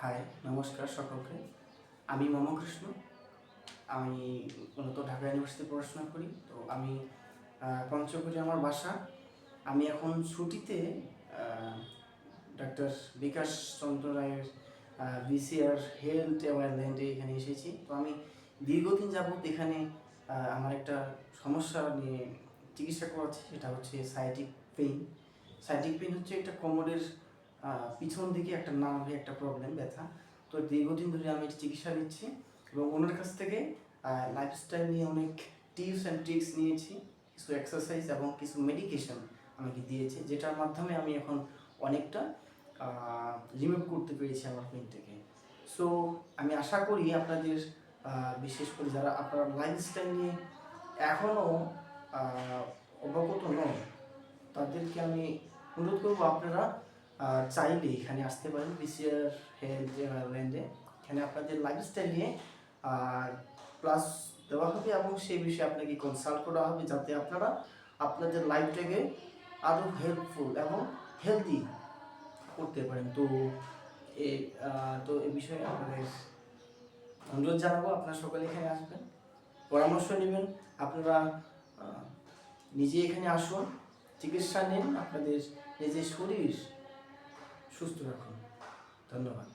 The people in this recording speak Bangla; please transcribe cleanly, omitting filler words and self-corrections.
হাই, নমস্কার সকলকে। আমি কৃষ্ণ। আমি মূলত ঢাকা ইউনিভার্সিটি পড়াশোনা করি। তো আমি পঞ্চগড়ে আমার বাসা। আমি এখন ছুটিতে ডাক্তার বিকাশ চন্দ্র রায়ের বিসিআর হেলথ অ্যাওয়ারল্যান্ডে এখানে এসেছি। তো আমি দীর্ঘদিন যাবত এখানে আমার একটা সমস্যা নিয়ে চিকিৎসা করাচ্ছি। সেটা হচ্ছে সায়াটিক পেইন। সায়াটিক পেইন হচ্ছে একটা কোমরের পিছন দিকে একটা নার্ভে একটা প্রবলেম, ব্যথা। তো দীর্ঘদিন ধরে আমি চিকিৎসা নিচ্ছি এবং ওনার কাছ থেকে লাইফস্টাইল নিয়ে অনেক টিপস অ্যান্ড ট্রিক্স নিয়েছি, কিছু এক্সারসাইজ এবং কিছু মেডিকেশন আমাকে দিয়েছে, যেটার মাধ্যমে আমি এখন অনেকটা রিমুভ করতে পেরেছি আমার পেইন থেকে। সো আমি আশা করি আপনাদের বিশেষ করে যারা আপনার লাইফস্টাইল নিয়ে এখনও অবগত নন, তাদেরকে আমি অনুরোধ করবো আপনারা চাইলে এখানে আসতে পারেন বিসিআর হেলথ অ্যাওয়ারল্যান্ডে। এখানে আপনাদের লাইফস্টাইল নিয়ে ক্লাস দেওয়া হবে এবং সেই বিষয়ে আপনাকে কনসাল্ট করা হবে, যাতে আপনারা আপনাদের লাইফটাকে আরও হেল্পফুল এবং হেলদি করতে পারেন। তো এই বিষয়ে আপনাদের অনুরোধ জানাবো, আপনারা সকলে এখানে আসবেন, পরামর্শ নেবেন। আপনারা নিজে এখানে আসুন, চিকিৎসা নিন, আপনাদের নিজের শরীর সুস্থ রাখুন। ধন্যবাদ।